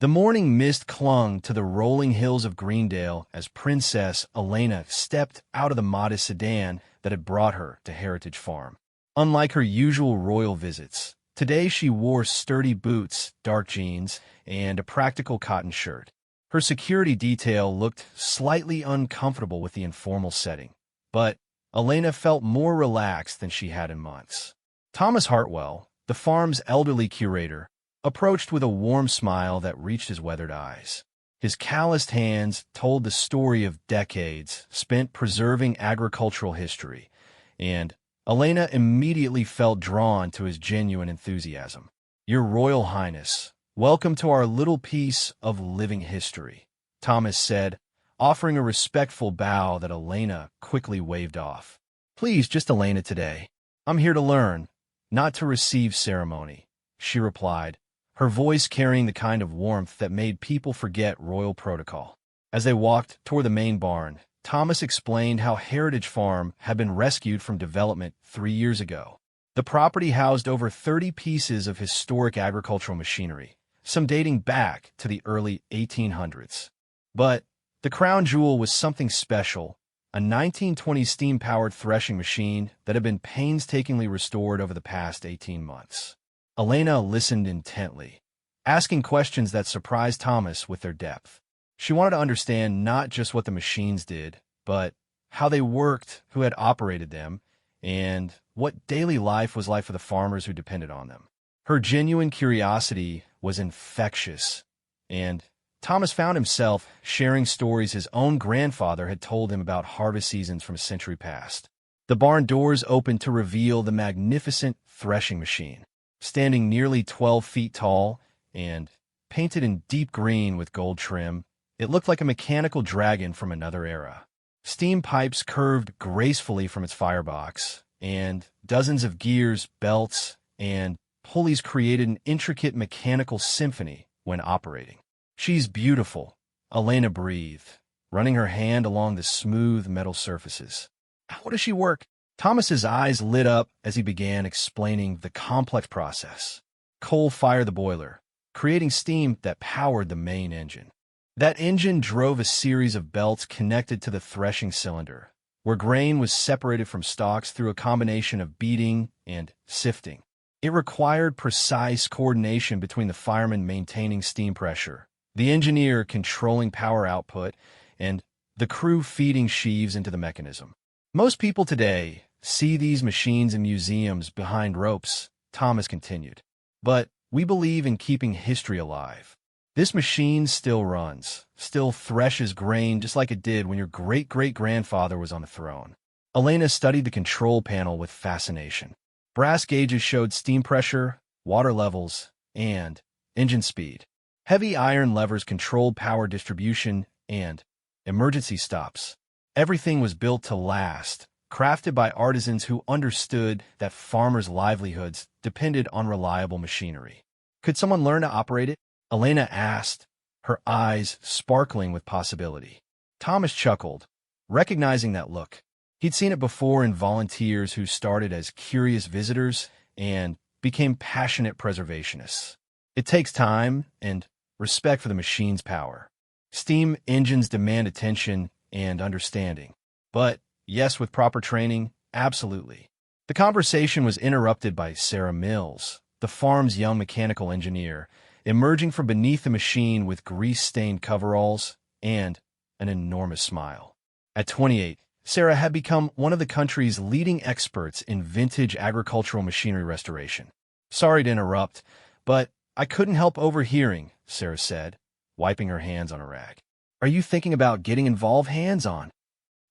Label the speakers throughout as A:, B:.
A: The morning mist clung to the rolling hills of Greendale as Princess Elena stepped out of the modest sedan that had brought her to Heritage Farm. Unlike her usual royal visits, today she wore sturdy boots, dark jeans, and a practical cotton shirt. Her security detail looked slightly uncomfortable with the informal setting, but Elena felt more relaxed than she had in months. Thomas Hartwell, the farm's elderly curator, approached with a warm smile that reached his weathered eyes. His calloused hands told the story of decades spent preserving agricultural history, and Elena immediately felt drawn to his genuine enthusiasm. "Your Royal Highness, welcome to our little piece of living history," Thomas said, offering a respectful bow that Elena quickly waved off. "Please, just Elena today. I'm here to learn, not to receive ceremony," she replied, her voice carrying the kind of warmth that made people forget royal protocol. As they walked toward the main barn, Thomas explained how Heritage Farm had been rescued from development 3 years ago. The property housed over 30 pieces of historic agricultural machinery, some dating back to the early 1800s. But the crown jewel was something special, a 1920 steam-powered threshing machine that had been painstakingly restored over the past 18 months. Elena listened intently, asking questions that surprised Thomas with their depth. She wanted to understand not just what the machines did, but how they worked, who had operated them, and what daily life was like for the farmers who depended on them. Her genuine curiosity was infectious, and Thomas found himself sharing stories his own grandfather had told him about harvest seasons from a century past. The barn doors opened to reveal the magnificent threshing machine. Standing nearly 12 feet tall and painted in deep green with gold trim, it looked like a mechanical dragon from another era. Steam pipes curved gracefully from its firebox, and dozens of gears, belts, and pulleys created an intricate mechanical symphony when operating. "She's beautiful," Elena breathed, running her hand along the smooth metal surfaces. "How does she work?" Thomas's eyes lit up as he began explaining the complex process. Coal fired the boiler, creating steam that powered the main engine. That engine drove a series of belts connected to the threshing cylinder, where grain was separated from stalks through a combination of beating and sifting. It required precise coordination between the fireman maintaining steam pressure, the engineer controlling power output, and the crew feeding sheaves into the mechanism. "Most people today see these machines in museums behind ropes," Thomas continued. "But we believe in keeping history alive. This machine still runs, still threshes grain just like it did when your great-great-grandfather was on the throne." Elena studied the control panel with fascination. Brass gauges showed steam pressure, water levels, and engine speed. Heavy iron levers controlled power distribution and emergency stops. Everything was built to last, crafted by artisans who understood that farmers' livelihoods depended on reliable machinery. "Could someone learn to operate it?" Elena asked, her eyes sparkling with possibility. Thomas chuckled, recognizing that look. He'd seen it before in volunteers who started as curious visitors and became passionate preservationists. It takes time and respect for the machine's power. Steam engines demand attention and understanding. But yes, with proper training, absolutely. The conversation was interrupted by Sarah Mills, the farm's young mechanical engineer, emerging from beneath the machine with grease-stained coveralls and an enormous smile. At 28, Sarah had become one of the country's leading experts in vintage agricultural machinery restoration. "Sorry to interrupt, but I couldn't help overhearing," Sarah said, wiping her hands on a rag. "Are you thinking about getting involved hands-on?"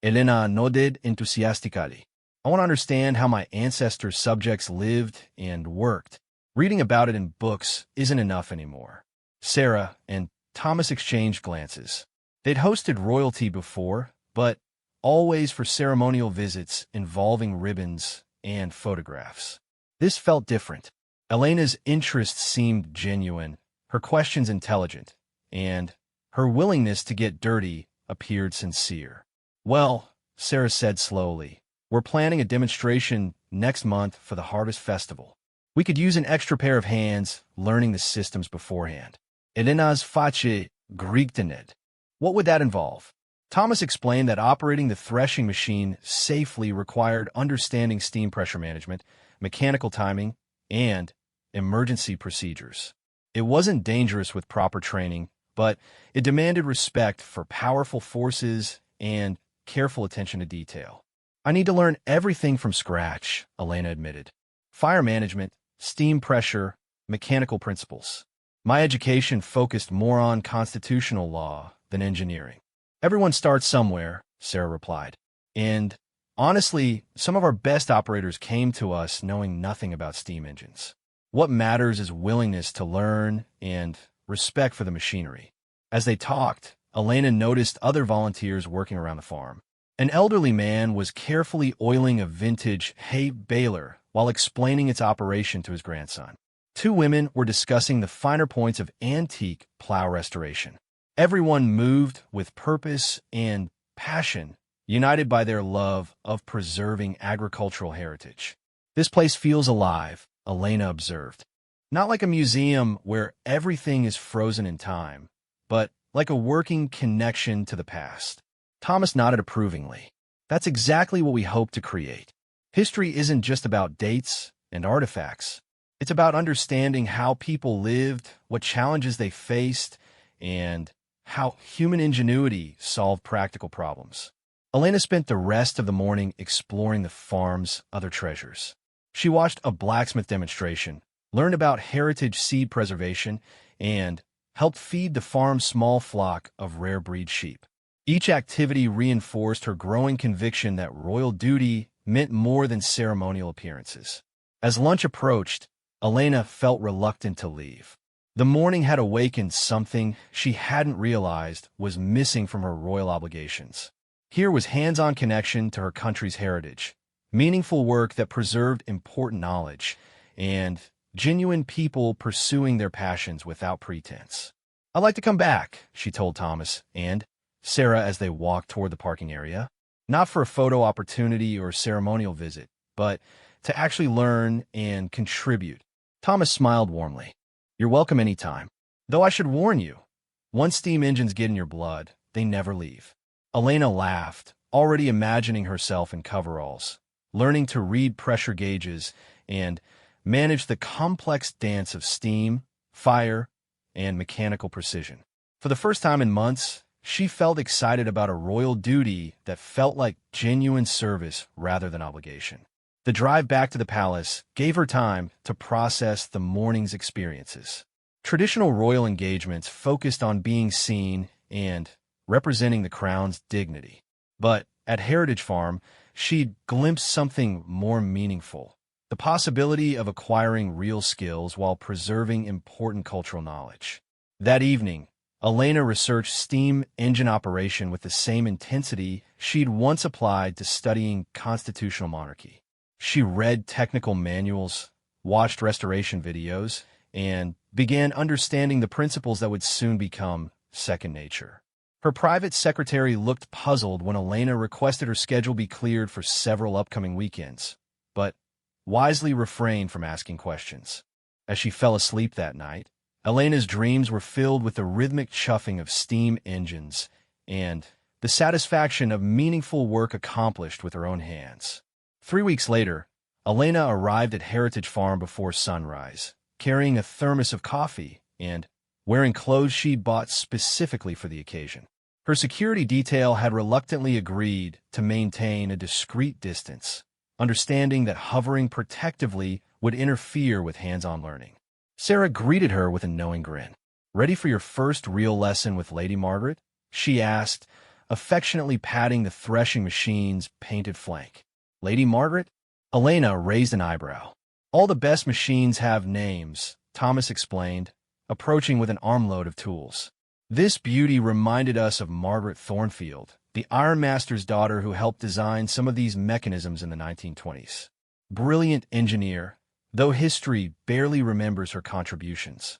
A: Elena nodded enthusiastically. "I want to understand how my ancestors' subjects lived and worked. Reading about it in books isn't enough anymore." Sarah and Thomas exchanged glances. They'd hosted royalty before, but always for ceremonial visits involving ribbons and photographs. This felt different. Elena's interest seemed genuine, her questions intelligent, and her willingness to get dirty appeared sincere. "Well," Sarah said slowly, "we're planning a demonstration next month for the Harvest Festival. We could use an extra pair of hands learning the systems beforehand." Elena's face griegtenet. What would that involve? Thomas explained that operating the threshing machine safely required understanding steam pressure management, mechanical timing, and emergency procedures. It wasn't dangerous with proper training, but it demanded respect for powerful forces and careful attention to detail. I need to learn everything from scratch, Elena admitted. Fire management, steam pressure, mechanical principles. My education focused more on constitutional law than engineering. Everyone starts somewhere, Sarah replied. And honestly, some of our best operators came to us knowing nothing about steam engines. What matters is willingness to learn and respect for the machinery. As they talked, Elena noticed other volunteers working around the farm. An elderly man was carefully oiling a vintage hay baler while explaining its operation to his grandson. Two women were discussing the finer points of antique plow restoration. Everyone moved with purpose and passion, united by their love of preserving agricultural heritage. This place feels alive, Elena observed. Not like a museum where everything is frozen in time, but like a working connection to the past. Thomas nodded approvingly. That's exactly what we hope to create. History isn't just about dates and artifacts. It's about understanding how people lived, what challenges they faced, and how human ingenuity solved practical problems. Elena spent the rest of the morning exploring the farm's other treasures. She watched a blacksmith demonstration, learned about heritage seed preservation, and helped feed the farm's small flock of rare breed sheep. Each activity reinforced her growing conviction that royal duty meant more than ceremonial appearances. As lunch approached, Elena felt reluctant to leave. The morning had awakened something she hadn't realized was missing from her royal obligations. Here was hands-on connection to her country's heritage, meaningful work that preserved important knowledge, and genuine people pursuing their passions without pretense. "I'd like to come back," she told Thomas and Sarah as they walked toward the parking area. Not for a photo opportunity or ceremonial visit, but to actually learn and contribute. Thomas smiled warmly. "You're welcome anytime. Though I should warn you, once steam engines get in your blood, they never leave." Elena laughed, already imagining herself in coveralls, learning to read pressure gauges and manage the complex dance of steam, fire, and mechanical precision. For the first time in months, she felt excited about a royal duty that felt like genuine service rather than obligation. The drive back to the palace gave her time to process the morning's experiences. Traditional royal engagements focused on being seen and representing the crown's dignity. But at Heritage Farm, she'd glimpsed something more meaningful: the possibility of acquiring real skills while preserving important cultural knowledge. That evening, Elena researched steam engine operation with the same intensity she'd once applied to studying constitutional monarchy. She read technical manuals, watched restoration videos, and began understanding the principles that would soon become second nature. Her private secretary looked puzzled when Elena requested her schedule be cleared for several upcoming weekends, but wisely refrained from asking questions. As she fell asleep that night, Elena's dreams were filled with the rhythmic chuffing of steam engines and the satisfaction of meaningful work accomplished with her own hands. 3 weeks later, Elena arrived at Heritage Farm before sunrise, carrying a thermos of coffee and wearing clothes she'd bought specifically for the occasion. Her security detail had reluctantly agreed to maintain a discreet distance, understanding that hovering protectively would interfere with hands-on learning. Sarah greeted her with a knowing grin. "Ready for your first real lesson with Lady Margaret?" she asked, affectionately patting the threshing machine's painted flank. "Lady Margaret?" Elena raised an eyebrow. "All the best machines have names," Thomas explained, approaching with an armload of tools. "This beauty reminded us of Margaret Thornfield, the ironmaster's daughter who helped design some of these mechanisms in the 1920s. Brilliant engineer, though history barely remembers her contributions."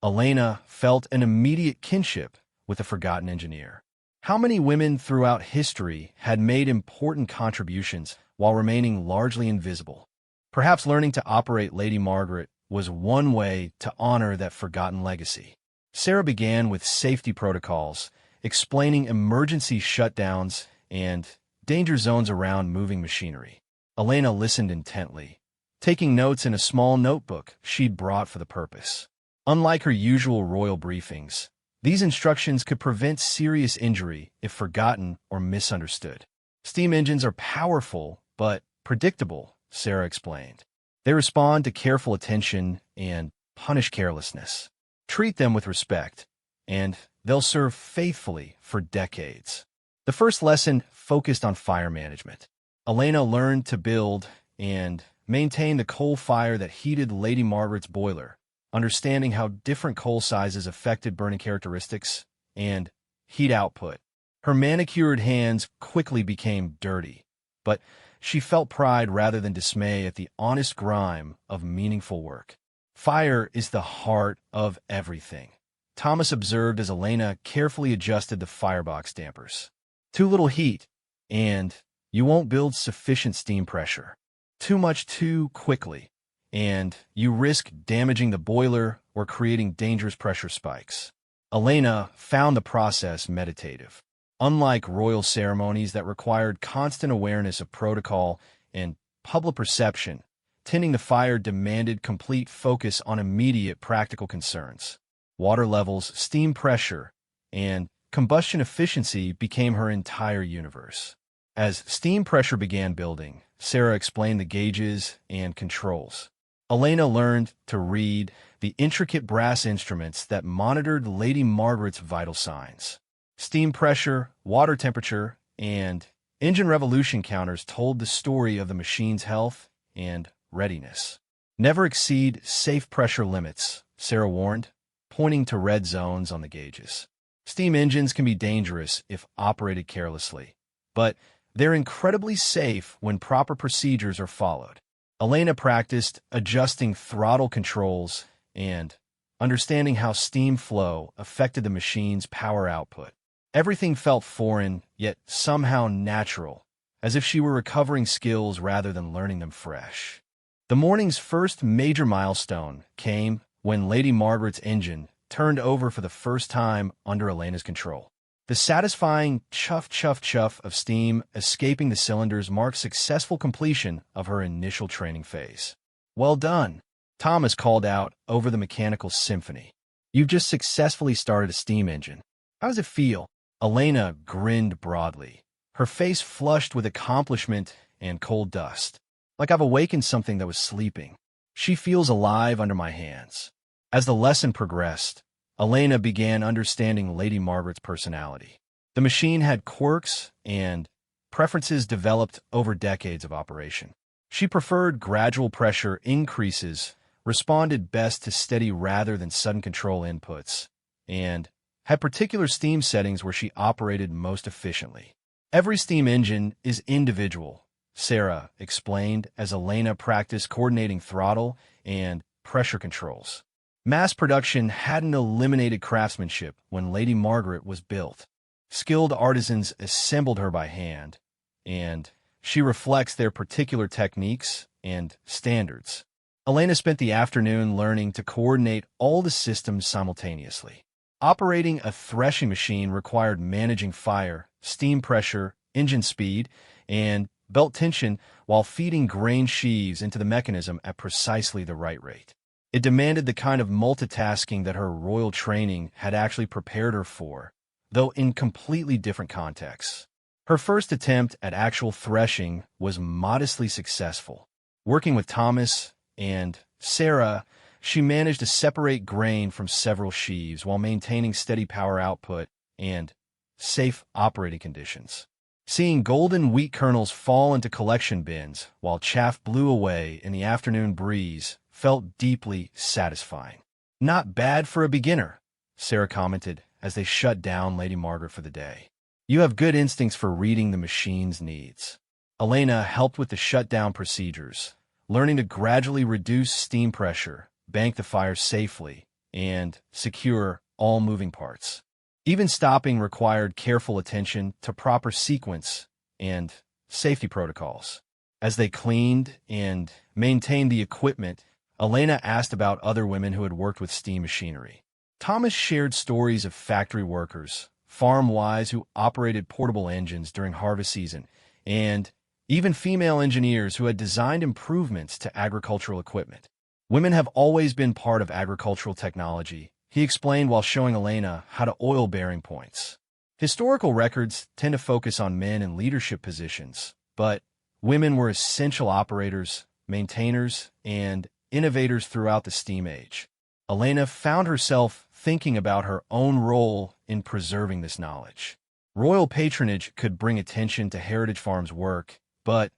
A: Elena felt an immediate kinship with a forgotten engineer. How many women throughout history had made important contributions while remaining largely invisible? Perhaps learning to operate Lady Margaret was one way to honor that forgotten legacy. Sarah began with safety protocols, explaining emergency shutdowns and danger zones around moving machinery. Elena listened intently, taking notes in a small notebook she'd brought for the purpose. Unlike her usual royal briefings, these instructions could prevent serious injury if forgotten or misunderstood. Steam engines are powerful, but predictable, Sarah explained. They respond to careful attention and punish carelessness. Treat them with respect, and they'll serve faithfully for decades. The first lesson focused on fire management. Elena learned to build and maintain the coal fire that heated Lady Margaret's boiler, understanding how different coal sizes affected burning characteristics and heat output. Her manicured hands quickly became dirty, but she felt pride rather than dismay at the honest grime of meaningful work. Fire is the heart of everything, Thomas observed as Elena carefully adjusted the firebox dampers. Too little heat, and you won't build sufficient steam pressure. Too much too quickly, and you risk damaging the boiler or creating dangerous pressure spikes. Elena found the process meditative. Unlike royal ceremonies that required constant awareness of protocol and public perception, tending the fire demanded complete focus on immediate practical concerns. Water levels, steam pressure, and combustion efficiency became her entire universe. As steam pressure began building, Sarah explained the gauges and controls. Elena learned to read the intricate brass instruments that monitored Lady Margaret's vital signs. Steam pressure, water temperature, and engine revolution counters told the story of the machine's health and readiness. Never exceed safe pressure limits, Sarah warned, pointing to red zones on the gauges. Steam engines can be dangerous if operated carelessly, but they're incredibly safe when proper procedures are followed. Elena practiced adjusting throttle controls and understanding how steam flow affected the machine's power output. Everything felt foreign, yet somehow natural, as if she were recovering skills rather than learning them fresh. The morning's first major milestone came when Lady Margaret's engine turned over for the first time under Elena's control. The satisfying chuff, chuff, chuff of steam escaping the cylinders marked successful completion of her initial training phase. "Well done," Thomas called out over the mechanical symphony. "You've just successfully started a steam engine. How does it feel?" Elena grinned broadly, her face flushed with accomplishment and cold dust. "Like I've awakened something that was sleeping. She feels alive under my hands." As the lesson progressed, Elena began understanding Lady Margaret's personality. The machine had quirks and preferences developed over decades of operation. She preferred gradual pressure increases, responded best to steady rather than sudden control inputs, and had particular steam settings where she operated most efficiently. Every steam engine is individual, Sarah explained as Elena practiced coordinating throttle and pressure controls. Mass production hadn't eliminated craftsmanship when Lady Margaret was built. Skilled artisans assembled her by hand, and she reflects their particular techniques and standards. Elena spent the afternoon learning to coordinate all the systems simultaneously. Operating a threshing machine required managing fire, steam pressure, engine speed, and belt tension while feeding grain sheaves into the mechanism at precisely the right rate. It demanded the kind of multitasking that her royal training had actually prepared her for, though in completely different contexts. Her first attempt at actual threshing was modestly successful. Working with Thomas and Sarah, she managed to separate grain from several sheaves while maintaining steady power output and safe operating conditions. Seeing golden wheat kernels fall into collection bins while chaff blew away in the afternoon breeze felt deeply satisfying. "Not bad for a beginner," Sarah commented as they shut down Lady Margaret for the day. "You have good instincts for reading the machine's needs." Elena helped with the shutdown procedures, learning to gradually reduce steam pressure, bank the fire safely, and secure all moving parts. Even stopping required careful attention to proper sequence and safety protocols. As they cleaned and maintained the equipment, Elena asked about other women who had worked with steam machinery. Thomas shared stories of factory workers, farm wives who operated portable engines during harvest season, and even female engineers who had designed improvements to agricultural equipment. Women have always been part of agricultural technology, he explained while showing Elena how to oil bearing points. Historical records tend to focus on men in leadership positions, but women were essential operators, maintainers, and innovators throughout the steam age. Elena found herself thinking about her own role in preserving this knowledge. Royal patronage could bring attention to Heritage Farm's work, but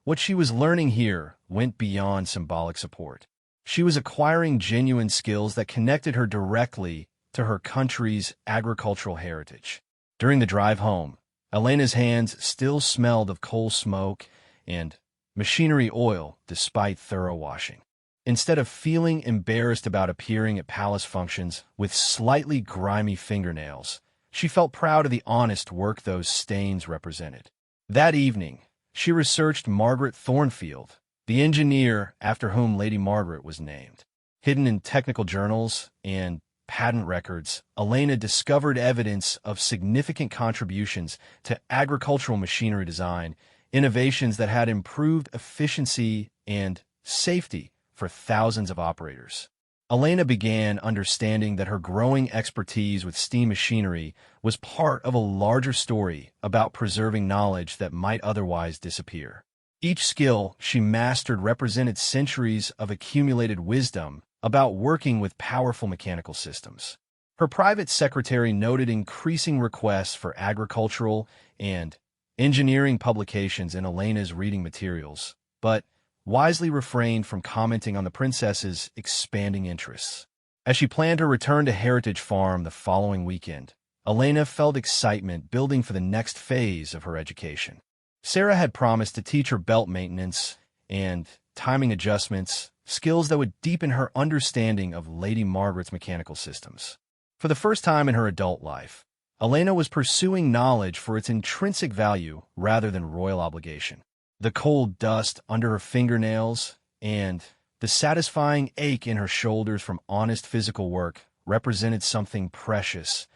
A: what she was learning here went beyond symbolic support. She was acquiring genuine skills that connected her directly to her country's agricultural heritage. During the drive home, Elena's hands still smelled of coal smoke and machinery oil despite thorough washing. Instead of feeling embarrassed about appearing at palace functions with slightly grimy fingernails, she felt proud of the honest work those stains represented. That evening, she researched Margaret Thornfield, the engineer after whom Lady Margaret was named. Hidden in technical journals and patent records, Elena discovered evidence of significant contributions to agricultural machinery design, innovations that had improved efficiency and safety for thousands of operators. Elena began understanding that her growing expertise with steam machinery was part of a larger story about preserving knowledge that might otherwise disappear. Each skill she mastered represented centuries of accumulated wisdom about working with powerful mechanical systems. Her private secretary noted increasing requests for agricultural and engineering publications in Elena's reading materials, but wisely refrained from commenting on the princess's expanding interests. As she planned her return to Heritage Farm the following weekend, Elena felt excitement building for the next phase of her education. Sarah had promised to teach her belt maintenance and timing adjustments, skills that would deepen her understanding of Lady Margaret's mechanical systems. For the first time in her adult life, Elena was pursuing knowledge for its intrinsic value rather than royal obligation. The cold dust under her fingernails and the satisfying ache in her shoulders from honest physical work represented something precious,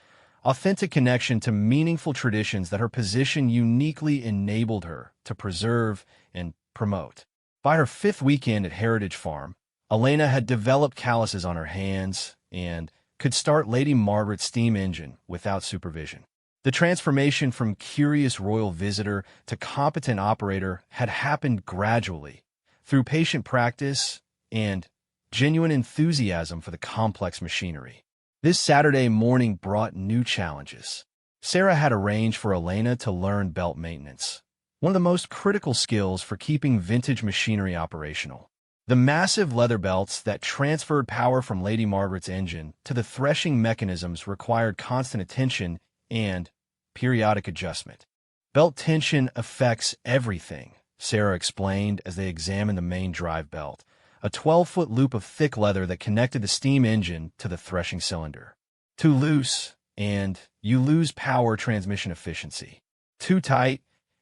A: authentic connection to meaningful traditions that her position uniquely enabled her to preserve and promote. By her fifth weekend at Heritage Farm, Elena had developed calluses on her hands and could start Lady Margaret's steam engine without supervision. The transformation from curious royal visitor to competent operator had happened gradually, through patient practice and genuine enthusiasm for the complex machinery. This Saturday morning brought new challenges. Sarah had arranged for Elena to learn belt maintenance, one of the most critical skills for keeping vintage machinery operational. The massive leather belts that transferred power from Lady Margaret's engine to the threshing mechanisms required constant attention and periodic adjustment. Belt tension affects everything, Sarah explained as they examined the main drive belt, a 12-foot loop of thick leather that connected the steam engine to the threshing cylinder. Too loose, and you lose power transmission efficiency. Too tight,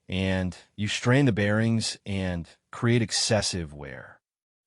A: and you strain the bearings and create excessive wear.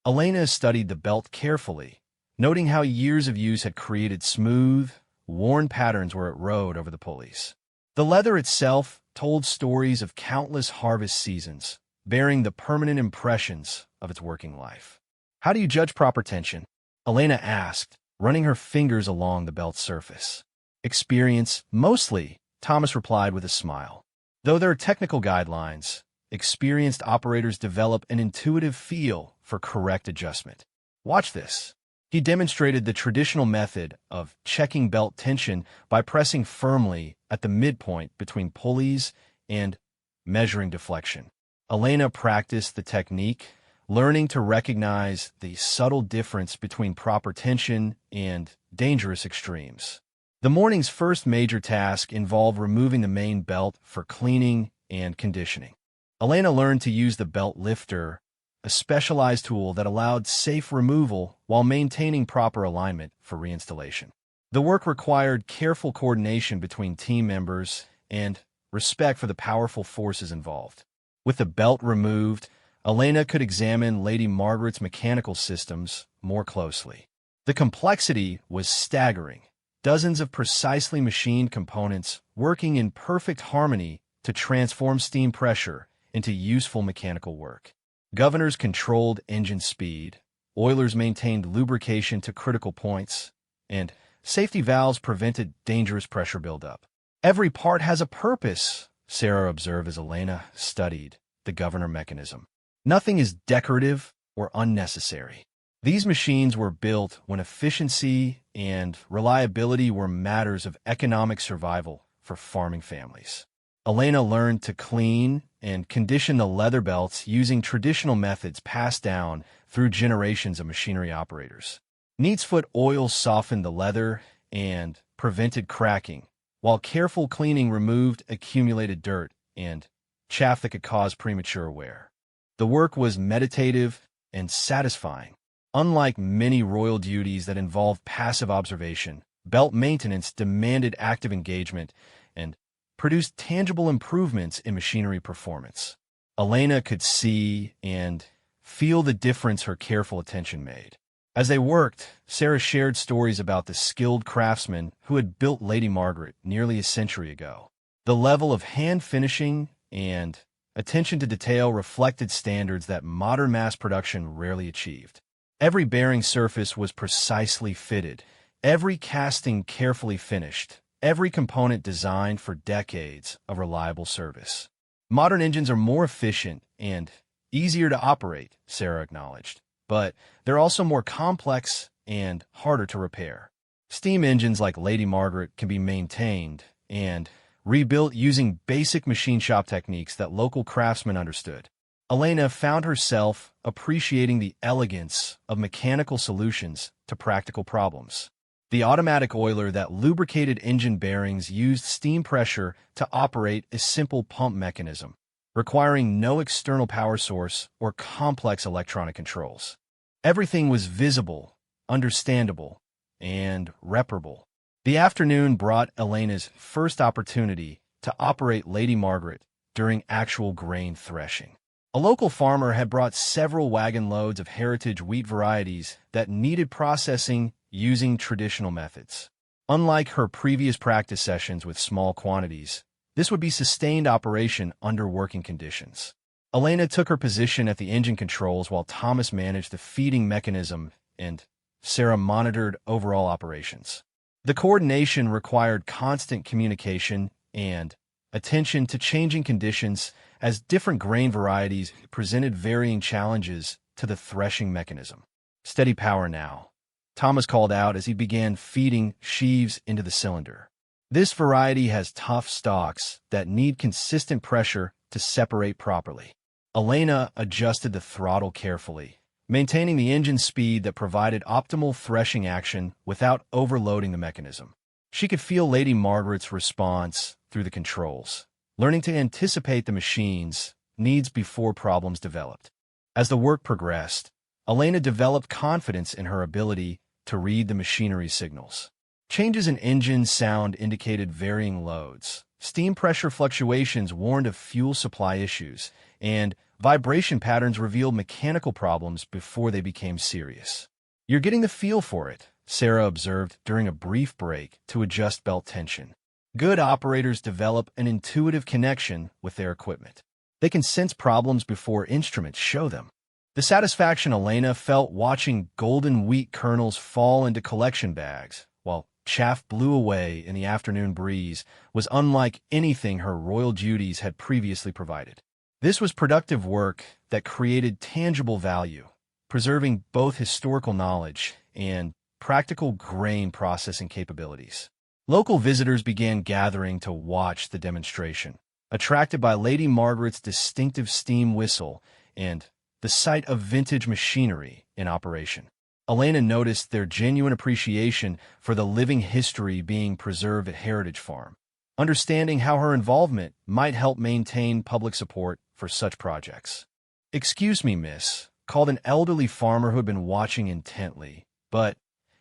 A: Elena studied the belt carefully, noting how years of use had created smooth, worn patterns where it rode over the pulleys. The leather itself told stories of countless harvest seasons, bearing the permanent impressions of its working life. How do you judge proper tension? Elena asked, running her fingers along the belt's surface. Experience, mostly, Thomas replied with a smile. Though there are technical guidelines, experienced operators develop an intuitive feel for correct adjustment. Watch this. He demonstrated the traditional method of checking belt tension by pressing firmly at the midpoint between pulleys and measuring deflection. Elena practiced the technique, learning to recognize the subtle difference between proper tension and dangerous extremes. The morning's first major task involved removing the main belt for cleaning and conditioning. Elena learned to use the belt lifter, a specialized tool that allowed safe removal while maintaining proper alignment for reinstallation. The work required careful coordination between team members and respect for the powerful forces involved. With the belt removed, Elena could examine Lady Margaret's mechanical systems more closely. The complexity was staggering, dozens of precisely machined components working in perfect harmony to transform steam pressure into useful mechanical work. Governors controlled engine speed, oilers maintained lubrication to critical points, and safety valves prevented dangerous pressure buildup. "Every part has a purpose," Sarah observed as Elena studied the governor mechanism. "Nothing is decorative or unnecessary." These machines were built when efficiency and reliability were matters of economic survival for farming families. Elena learned to clean and condition the leather belts using traditional methods passed down through generations of machinery operators. Neatsfoot oil softened the leather and prevented cracking, while careful cleaning removed accumulated dirt and chaff that could cause premature wear. The work was meditative and satisfying. Unlike many royal duties that involved passive observation, belt maintenance demanded active engagement and produced tangible improvements in machinery performance. Elena could see and feel the difference her careful attention made. As they worked, Sarah shared stories about the skilled craftsmen who had built Lady Margaret nearly a century ago. The level of hand finishing and attention to detail reflected standards that modern mass production rarely achieved. Every bearing surface was precisely fitted, every casting carefully finished, every component designed for decades of reliable service. "Modern engines are more efficient and easier to operate," Sarah acknowledged, "but they're also more complex and harder to repair. Steam engines like Lady Margaret can be maintained and rebuilt using basic machine shop techniques that local craftsmen understood." Elena found herself appreciating the elegance of mechanical solutions to practical problems. The automatic oiler that lubricated engine bearings used steam pressure to operate a simple pump mechanism, requiring no external power source or complex electronic controls. Everything was visible, understandable, and reparable. The afternoon brought Elena's first opportunity to operate Lady Margaret during actual grain threshing. A local farmer had brought several wagon loads of heritage wheat varieties that needed processing using traditional methods. Unlike her previous practice sessions with small quantities, this would be sustained operation under working conditions. Elena took her position at the engine controls while Thomas managed the feeding mechanism and Sarah monitored overall operations. The coordination required constant communication and attention to changing conditions as different grain varieties presented varying challenges to the threshing mechanism. "Steady power now," Thomas called out as he began feeding sheaves into the cylinder. "This variety has tough stalks that need consistent pressure to separate properly." Elena adjusted the throttle carefully, maintaining the engine speed that provided optimal threshing action without overloading the mechanism. She could feel Lady Margaret's response through the controls, learning to anticipate the machine's needs before problems developed. As the work progressed, Elena developed confidence in her ability to read the machinery's signals. Changes in engine sound indicated varying loads, steam pressure fluctuations warned of fuel supply issues, and vibration patterns revealed mechanical problems before they became serious. "You're getting the feel for it," Sarah observed during a brief break to adjust belt tension. Good operators develop an intuitive connection with their equipment. They can sense problems before instruments show them. The satisfaction Elena felt watching golden wheat kernels fall into collection bags while chaff blew away in the afternoon breeze was unlike anything her royal duties had previously provided. This was productive work that created tangible value, preserving both historical knowledge and practical grain processing capabilities. Local visitors began gathering to watch the demonstration, attracted by Lady Margaret's distinctive steam whistle and the sight of vintage machinery in operation. Elena noticed their genuine appreciation for the living history being preserved at Heritage Farm, understanding how her involvement might help maintain public support for such projects. "Excuse me, miss," called an elderly farmer who had been watching intently, "but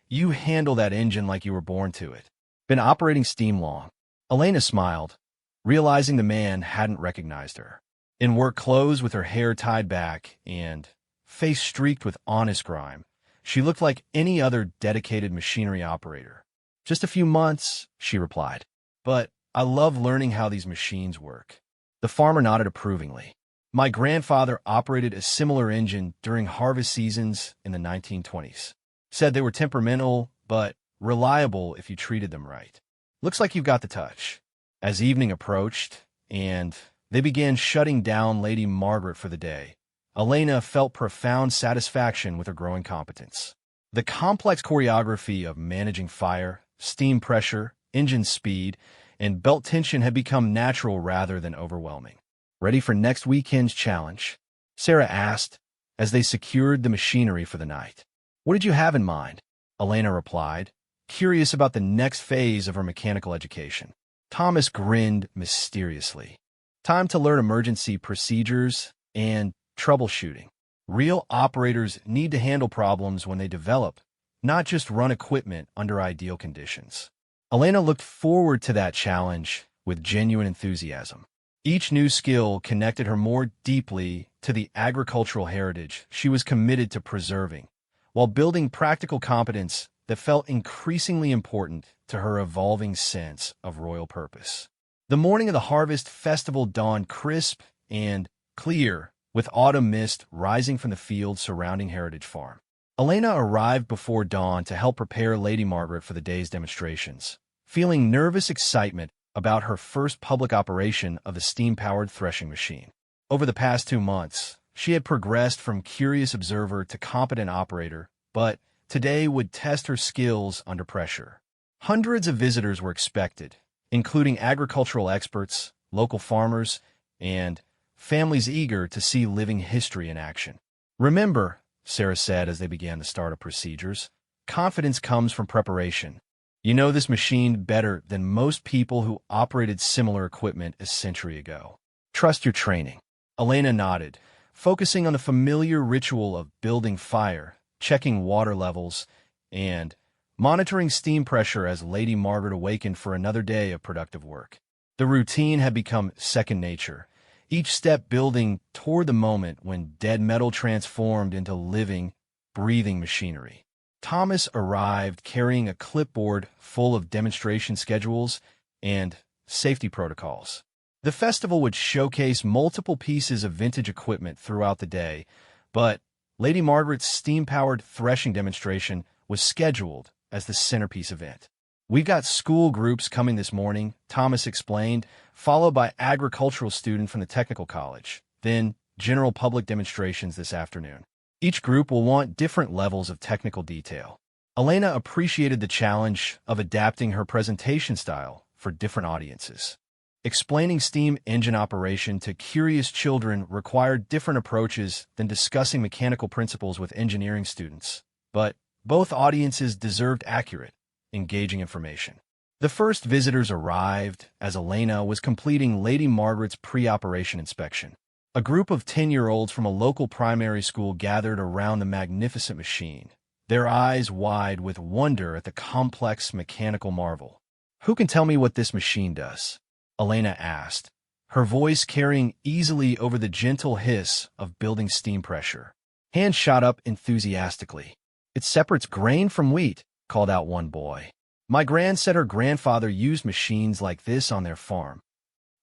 A: you handle that engine like you were born to it. Been operating steam long." Elena smiled, realizing the man hadn't recognized her. In work clothes with her hair tied back and face streaked with honest grime, she looked like any other dedicated machinery operator. Just a few months, she replied. But I love learning how these machines work. The farmer nodded approvingly. My grandfather operated a similar engine during harvest seasons in the 1920s. Said they were temperamental, but reliable if you treated them right. Looks like you've got the touch. As evening approached, and they began shutting down Lady Margaret for the day, Elena felt profound satisfaction with her growing competence. The complex choreography of managing fire, steam pressure, engine speed, and belt tension had become natural rather than overwhelming. Ready for next weekend's challenge? Sarah asked as they secured the machinery for the night. What did you have in mind? Elena replied, curious about the next phase of her mechanical education. Thomas grinned mysteriously. Time to learn emergency procedures and troubleshooting. Real operators need to handle problems when they develop, not just run equipment under ideal conditions. Elena looked forward to that challenge with genuine enthusiasm. Each new skill connected her more deeply to the agricultural heritage she was committed to preserving, while building practical competence that felt increasingly important to her evolving sense of royal purpose. The morning of the harvest festival dawned crisp and clear, with autumn mist rising from the fields surrounding Heritage Farm. Elena arrived before dawn to help prepare Lady Margaret for the day's demonstrations, feeling nervous excitement about her first public operation of the steam-powered threshing machine. Over the past 2 months, she had progressed from curious observer to competent operator, but today would test her skills under pressure. Hundreds of visitors were expected, including agricultural experts, local farmers, and families eager to see living history in action. Remember, Sarah said as they began the startup procedures, confidence comes from preparation. You know this machine better than most people who operated similar equipment a century ago. Trust your training. Elena nodded, focusing on the familiar ritual of building fire, checking water levels, and monitoring steam pressure as Lady Margaret awakened for another day of productive work. The routine had become second nature, each step building toward the moment when dead metal transformed into living, breathing machinery. Thomas arrived carrying a clipboard full of demonstration schedules and safety protocols. The festival would showcase multiple pieces of vintage equipment throughout the day, but Lady Margaret's steam-powered threshing demonstration was scheduled as the centerpiece event. We've got school groups coming this morning, Thomas explained, followed by agricultural students from the technical college, then general public demonstrations this afternoon. Each group will want different levels of technical detail. Elena appreciated the challenge of adapting her presentation style for different audiences. Explaining steam engine operation to curious children required different approaches than discussing mechanical principles with engineering students, but both audiences deserved accurate, engaging information. The first visitors arrived as Elena was completing Lady Margaret's pre-operation inspection. A group of 10-year-olds from a local primary school gathered around the magnificent machine, their eyes wide with wonder at the complex mechanical marvel. Who can tell me what this machine does? Elena asked, her voice carrying easily over the gentle hiss of building steam pressure. Hands shot up enthusiastically. It separates grain from wheat, called out one boy. My gran said her grandfather used machines like this on their farm.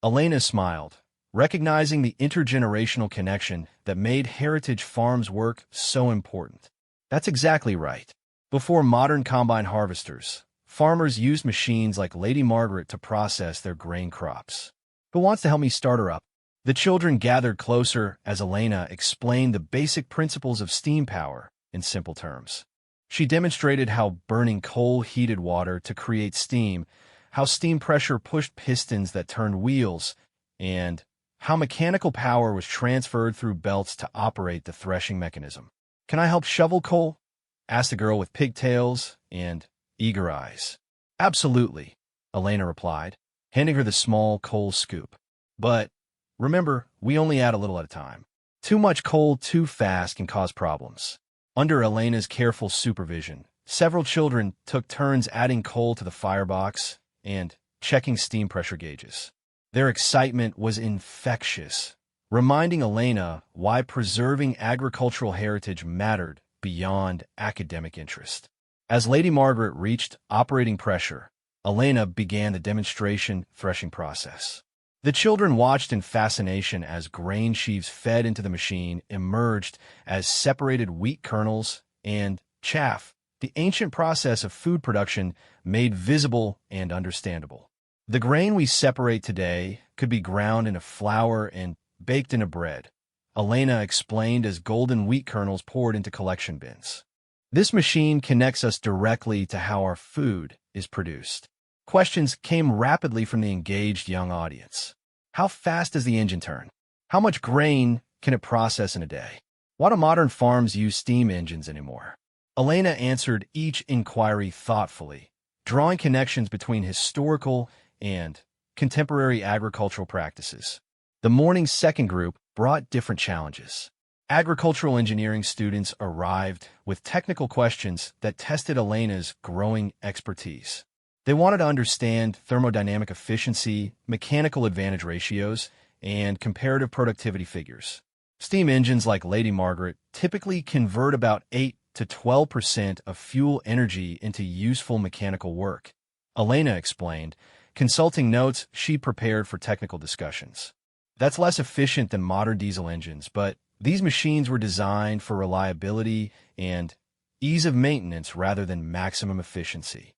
A: Elena smiled, recognizing the intergenerational connection that made Heritage Farm's work so important. That's exactly right. Before modern combine harvesters, farmers used machines like Lady Margaret to process their grain crops. Who wants to help me start her up? The children gathered closer as Elena explained the basic principles of steam power in simple terms. She demonstrated how burning coal heated water to create steam, how steam pressure pushed pistons that turned wheels, and how mechanical power was transferred through belts to operate the threshing mechanism. Can I help shovel coal? Asked the girl with pigtails and eager eyes. Absolutely, Elena replied, handing her the small coal scoop. But remember, we only add a little at a time. Too much coal too fast can cause problems. Under Elena's careful supervision, several children took turns adding coal to the firebox and checking steam pressure gauges. Their excitement was infectious, reminding Elena why preserving agricultural heritage mattered beyond academic interest. As Lady Margaret reached operating pressure, Elena began the demonstration threshing process. The children watched in fascination as grain sheaves fed into the machine emerged as separated wheat kernels and chaff, the ancient process of food production made visible and understandable. The grain we separate today could be ground into flour and baked into bread, Elena explained as golden wheat kernels poured into collection bins. This machine connects us directly to how our food is produced. Questions came rapidly from the engaged young audience. How fast does the engine turn? How much grain can it process in a day? Why do modern farms use steam engines anymore? Elena answered each inquiry thoughtfully, drawing connections between historical and contemporary agricultural practices. The morning's second group brought different challenges. Agricultural engineering students arrived with technical questions that tested Elena's growing expertise. They wanted to understand thermodynamic efficiency, mechanical advantage ratios, and comparative productivity figures. Steam engines like Lady Margaret typically convert about 8 to 12% of fuel energy into useful mechanical work. Elena explained, consulting notes she prepared for technical discussions. That's less efficient than modern diesel engines, but these machines were designed for reliability and ease of maintenance rather than maximum efficiency.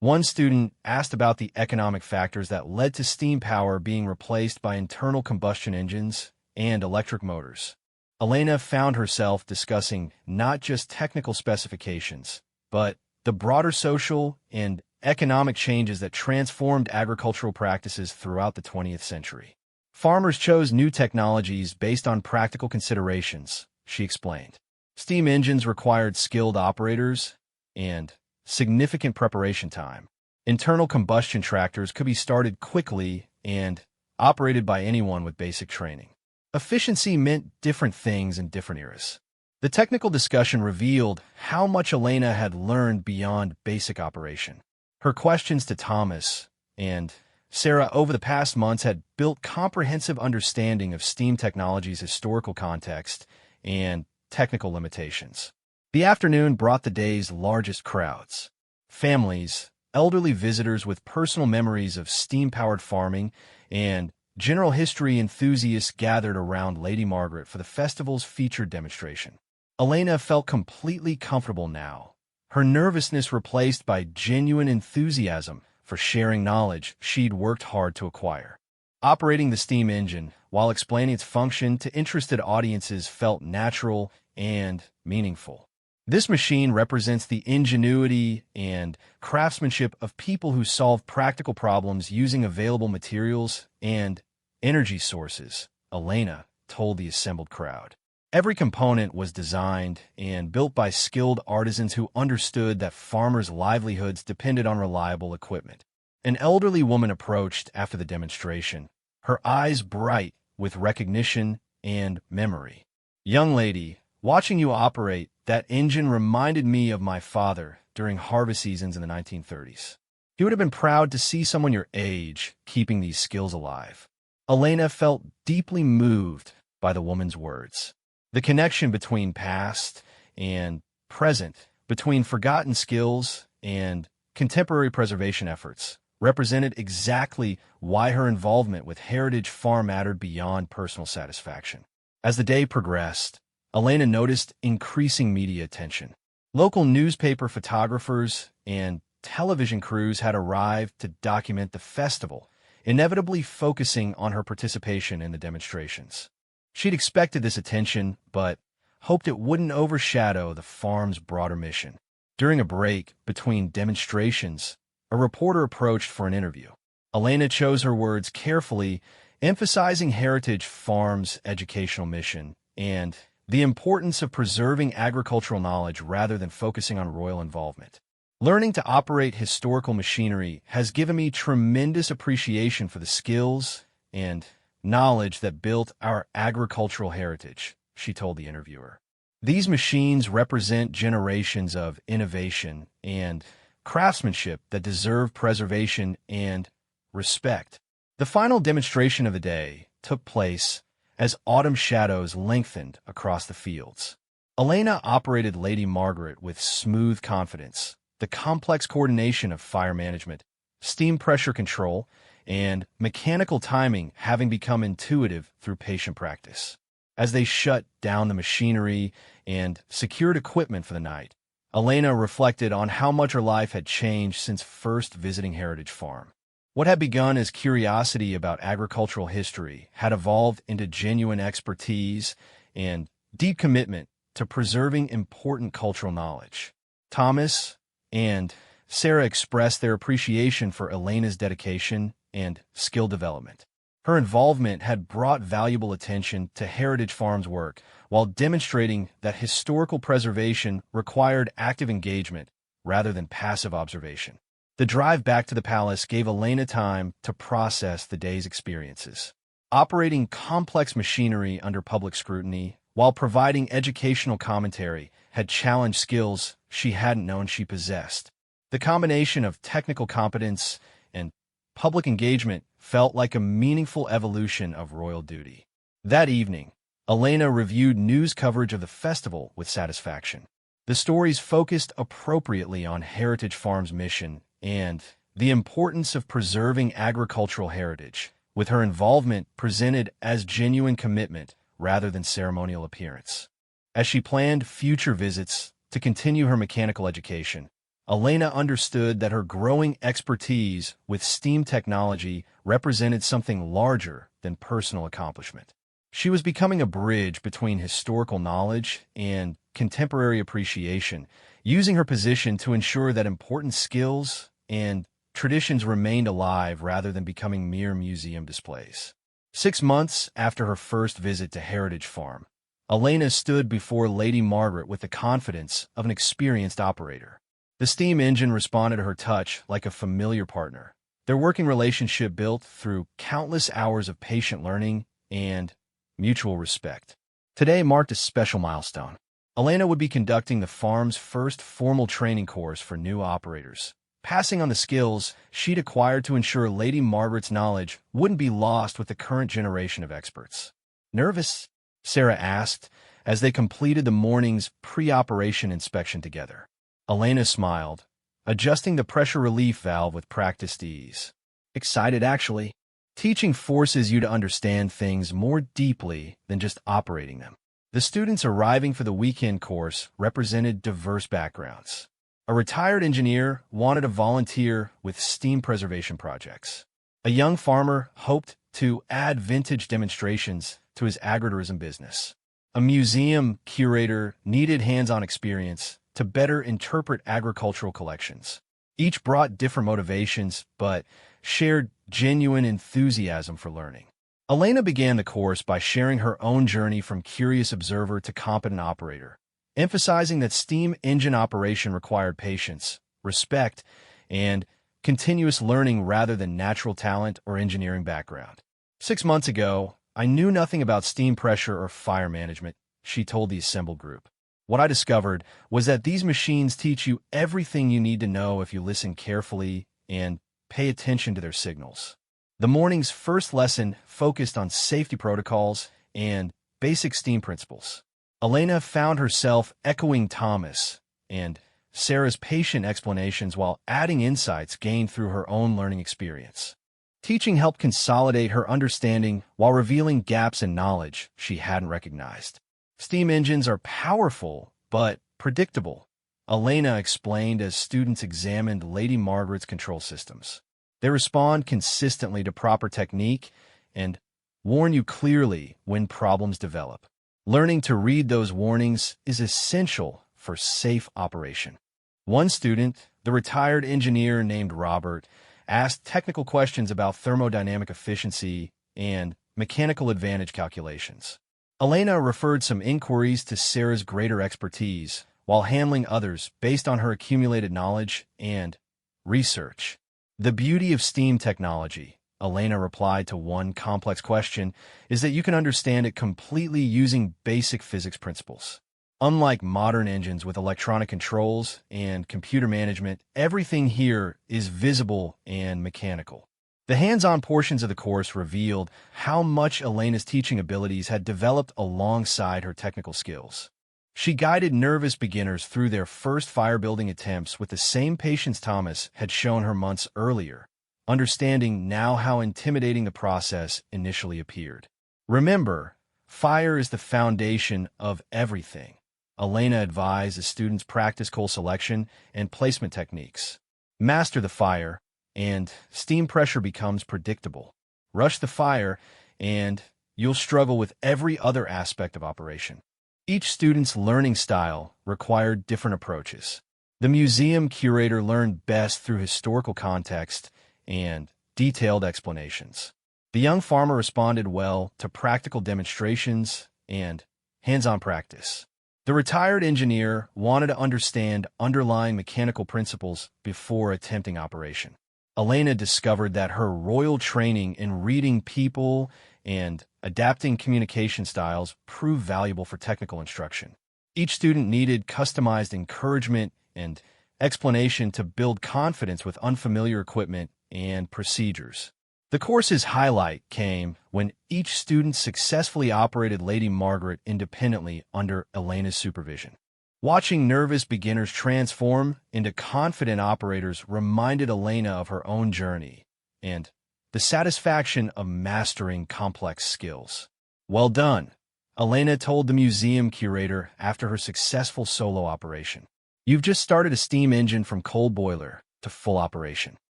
A: One student asked about the economic factors that led to steam power being replaced by internal combustion engines and electric motors. Elena found herself discussing not just technical specifications, but the broader social and economic changes that transformed agricultural practices throughout the 20th century. Farmers chose new technologies based on practical considerations, she explained. Steam engines required skilled operators and significant preparation time. Internal combustion tractors could be started quickly and operated by anyone with basic training. Efficiency meant different things in different eras. The technical discussion revealed how much Elena had learned beyond basic operation. Her questions to Thomas and Sarah over the past months had built comprehensive understanding of steam technology's historical context and technical limitations. The afternoon brought the day's largest crowds. Families, elderly visitors with personal memories of steam-powered farming, and general history enthusiasts gathered around Lady Margaret for the festival's featured demonstration. Elena felt completely comfortable now, her nervousness replaced by genuine enthusiasm for sharing knowledge she'd worked hard to acquire. Operating the steam engine while explaining its function to interested audiences felt natural and meaningful. This machine represents the ingenuity and craftsmanship of people who solve practical problems using available materials and energy sources, Elena told the assembled crowd. Every component was designed and built by skilled artisans who understood that farmers' livelihoods depended on reliable equipment. An elderly woman approached after the demonstration, her eyes bright with recognition and memory. "Young lady, watching you operate that engine reminded me of my father during harvest seasons in the 1930s. He would have been proud to see someone your age keeping these skills alive." Elena felt deeply moved by the woman's words. The connection between past and present, between forgotten skills and contemporary preservation efforts, represented exactly why her involvement with heritage farm mattered beyond personal satisfaction. As the day progressed, Elena noticed increasing media attention. Local newspaper photographers and television crews had arrived to document the festival, inevitably focusing on her participation in the demonstrations. She'd expected this attention, but hoped it wouldn't overshadow the farm's broader mission. During a break between demonstrations, a reporter approached for an interview. Elena chose her words carefully, emphasizing Heritage Farm's educational mission and the importance of preserving agricultural knowledge rather than focusing on royal involvement. "Learning to operate historical machinery has given me tremendous appreciation for the skills and knowledge that built our agricultural heritage," she told the interviewer. "These machines represent generations of innovation and craftsmanship that deserve preservation and respect." The final demonstration of the day took place as autumn shadows lengthened across the fields. Elena operated Lady Margaret with smooth confidence, the complex coordination of fire management, steam pressure control, and mechanical timing having become intuitive through patient practice. As they shut down the machinery and secured equipment for the night, Elena reflected on how much her life had changed since first visiting Heritage Farm. What had begun as curiosity about agricultural history had evolved into genuine expertise and deep commitment to preserving important cultural knowledge. Thomas and Sarah expressed their appreciation for Elena's dedication and skill development. Her involvement had brought valuable attention to Heritage Farm's work, while demonstrating that historical preservation required active engagement rather than passive observation. The drive back to the palace gave Elena time to process the day's experiences. Operating complex machinery under public scrutiny while providing educational commentary had challenged skills she hadn't known she possessed. The combination of technical competence and public engagement felt like a meaningful evolution of royal duty. That evening, Elena reviewed news coverage of the festival with satisfaction. The stories focused appropriately on Heritage Farm's mission and the importance of preserving agricultural heritage, with her involvement presented as genuine commitment rather than ceremonial appearance. As she planned future visits to continue her mechanical education, Elena understood that her growing expertise with steam technology represented something larger than personal accomplishment. She was becoming a bridge between historical knowledge and contemporary appreciation, using her position to ensure that important skills and traditions remained alive rather than becoming mere museum displays. 6 months after her first visit to Heritage Farm, Elena stood before Lady Margaret with the confidence of an experienced operator. The steam engine responded to her touch like a familiar partner, their working relationship built through countless hours of patient learning and mutual respect. Today marked a special milestone. Elena would be conducting the farm's first formal training course for new operators, passing on the skills she'd acquired to ensure Lady Margaret's knowledge wouldn't be lost with the current generation of experts. "Nervous?" Sarah asked as they completed the morning's pre-operation inspection together. Elena smiled, adjusting the pressure relief valve with practiced ease. "Excited, actually. Teaching forces you to understand things more deeply than just operating them." The students arriving for the weekend course represented diverse backgrounds. A retired engineer wanted to volunteer with steam preservation projects. A young farmer hoped to add vintage demonstrations to his agritourism business. A museum curator needed hands-on experience to better interpret agricultural collections. Each brought different motivations, but shared genuine enthusiasm for learning. Elena began the course by sharing her own journey from curious observer to competent operator, emphasizing that steam engine operation required patience, respect, and continuous learning rather than natural talent or engineering background. 6 months ago, I knew nothing about steam pressure or fire management, she told the assembled group. What I discovered was that these machines teach you everything you need to know if you listen carefully and pay attention to their signals. The morning's first lesson focused on safety protocols and basic steam principles. Elena found herself echoing Thomas and Sarah's patient explanations while adding insights gained through her own learning experience. Teaching helped consolidate her understanding while revealing gaps in knowledge she hadn't recognized. "Steam engines are powerful, but predictable," Elena explained as students examined Lady Margaret's control systems. "They respond consistently to proper technique and warn you clearly when problems develop. Learning to read those warnings is essential for safe operation." One student, the retired engineer named Robert, asked technical questions about thermodynamic efficiency and mechanical advantage calculations. Elena referred some inquiries to Sarah's greater expertise, while handling others based on her accumulated knowledge and research. "The beauty of steam technology," Elena replied to one complex question, "is that you can understand it completely using basic physics principles. Unlike modern engines with electronic controls and computer management, everything here is visible and mechanical." The hands-on portions of the course revealed how much Elena's teaching abilities had developed alongside her technical skills. She guided nervous beginners through their first fire-building attempts with the same patience Thomas had shown her months earlier, understanding now how intimidating the process initially appeared. Remember, fire is the foundation of everything. Elena advised the students practice coal selection and placement techniques. Master the fire, and steam pressure becomes predictable. Rush the fire, and you'll struggle with every other aspect of operation. Each student's learning style required different approaches. The museum curator learned best through historical context and detailed explanations. The young farmer responded well to practical demonstrations and hands-on practice. The retired engineer wanted to understand underlying mechanical principles before attempting operation. Elena discovered that her royal training in reading people and adapting communication styles proved valuable for technical instruction. Each student needed customized encouragement and explanation to build confidence with unfamiliar equipment and procedures. The course's highlight came when each student successfully operated Lady Margaret independently under Elena's supervision. Watching nervous beginners transform into confident operators reminded Elena of her own journey and the satisfaction of mastering complex skills. "Well done," Elena told the museum curator after her successful solo operation. "You've just started a steam engine from coal boiler to full operation.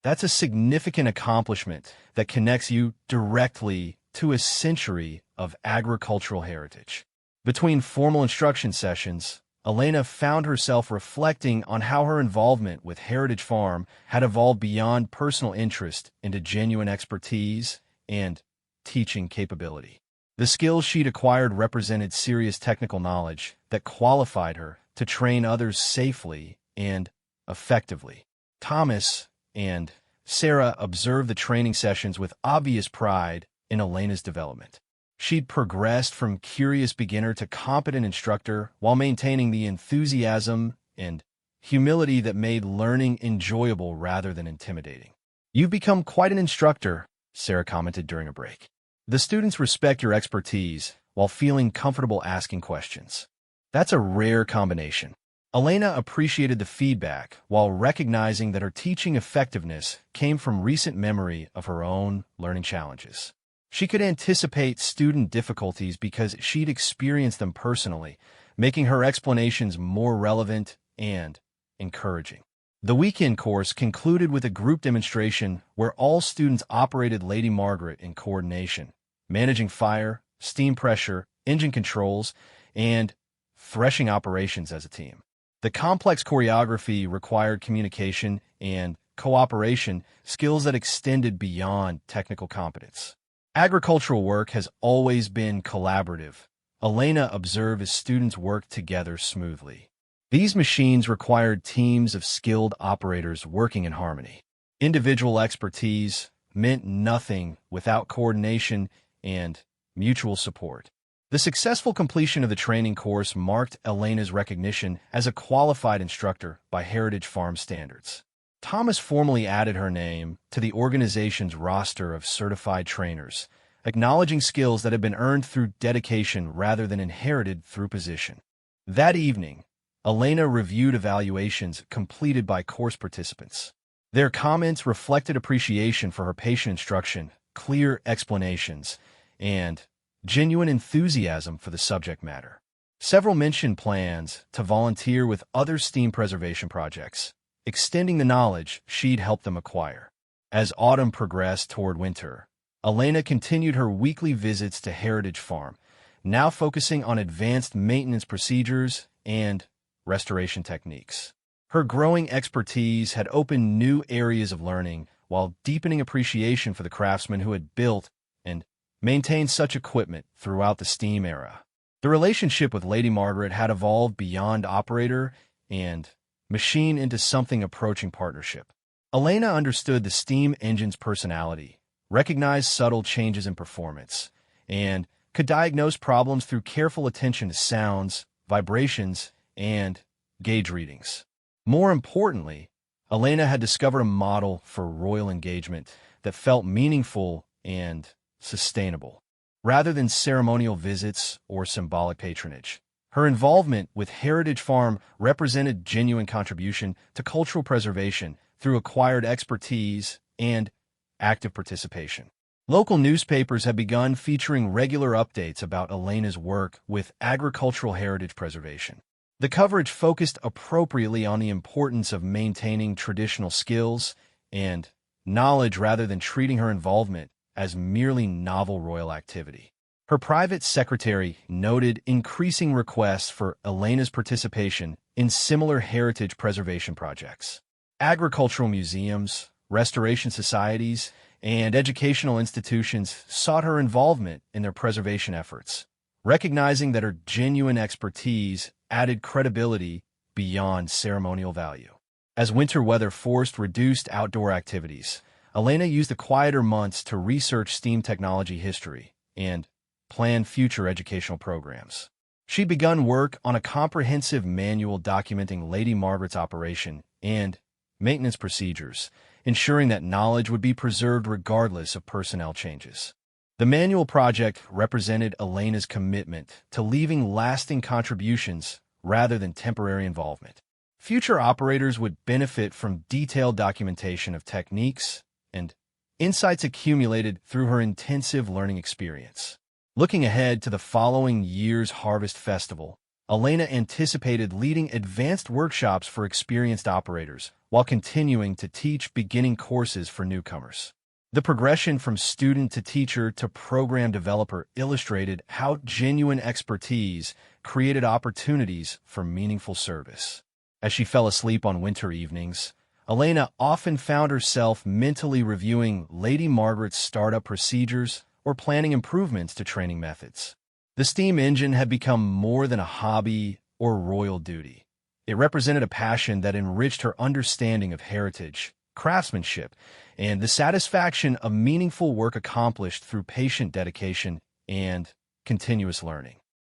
A: That's a significant accomplishment that connects you directly to a century of agricultural heritage." Between formal instruction sessions, Elena found herself reflecting on how her involvement with Heritage Farm had evolved beyond personal interest into genuine expertise and teaching capability. The skills she'd acquired represented serious technical knowledge that qualified her to train others safely and effectively. Thomas and Sarah observed the training sessions with obvious pride in Elena's development. She'd progressed from curious beginner to competent instructor while maintaining the enthusiasm and humility that made learning enjoyable rather than intimidating. "You've become quite an instructor," Sarah commented during a break. "The students respect your expertise while feeling comfortable asking questions. That's a rare combination." Elena appreciated the feedback while recognizing that her teaching effectiveness came from recent memory of her own learning challenges. She could anticipate student difficulties because she'd experienced them personally, making her explanations more relevant and encouraging. The weekend course concluded with a group demonstration where all students operated Lady Margaret in coordination, managing fire, steam pressure, engine controls, and threshing operations as a team. The complex choreography required communication and cooperation, skills that extended beyond technical competence. Agricultural work has always been collaborative, Elena observed as students worked together smoothly. These machines required teams of skilled operators working in harmony. Individual expertise meant nothing without coordination and mutual support. The successful completion of the training course marked Elena's recognition as a qualified instructor by Heritage Farm standards. Thomas formally added her name to the organization's roster of certified trainers, acknowledging skills that had been earned through dedication rather than inherited through position. That evening, Elena reviewed evaluations completed by course participants. Their comments reflected appreciation for her patient instruction, clear explanations, and genuine enthusiasm for the subject matter. Several mentioned plans to volunteer with other steam preservation projects, extending the knowledge she'd helped them acquire. As autumn progressed toward winter, Elena continued her weekly visits to Heritage Farm, now focusing on advanced maintenance procedures and restoration techniques. Her growing expertise had opened new areas of learning while deepening appreciation for the craftsmen who had built and maintained such equipment throughout the steam era. The relationship with Lady Margaret had evolved beyond operator and machine into something approaching partnership. Elena understood the steam engine's personality, recognized subtle changes in performance, and could diagnose problems through careful attention to sounds, vibrations, and gauge readings. More importantly, Elena had discovered a model for royal engagement that felt meaningful and sustainable. Rather than ceremonial visits or symbolic patronage, Her involvement with Heritage Farm represented genuine contribution to cultural preservation through acquired expertise and active participation. Local newspapers have begun featuring regular updates about Elena's work with agricultural heritage preservation. The coverage focused appropriately on the importance of maintaining traditional skills and knowledge rather than treating her involvement as merely novel royal activity. Her private secretary noted increasing requests for Elena's participation in similar heritage preservation projects. Agricultural museums, restoration societies, and educational institutions sought her involvement in their preservation efforts, recognizing that her genuine expertise added credibility beyond ceremonial value. As winter weather forced reduced outdoor activities, Elena used the quieter months to research steam technology history and plan future educational programs. She begun work on a comprehensive manual documenting Lady Margaret's operation and maintenance procedures, ensuring that knowledge would be preserved regardless of personnel changes. The manual project represented Elena's commitment to leaving lasting contributions rather than temporary involvement. Future operators would benefit from detailed documentation of techniques and insights accumulated through her intensive learning experience. Looking ahead to the following year's Harvest Festival, Elena anticipated leading advanced workshops for experienced operators while continuing to teach beginning courses for newcomers. The progression from student to teacher to program developer illustrated how genuine expertise created opportunities for meaningful service. As she fell asleep on winter evenings, Elena often found herself mentally reviewing Lady Margaret's startup procedures or planning improvements to training methods. The steam engine had become more than a hobby or royal duty. It represented a passion that enriched her understanding of heritage, craftsmanship, and the satisfaction of meaningful work accomplished through patient dedication and continuous learning.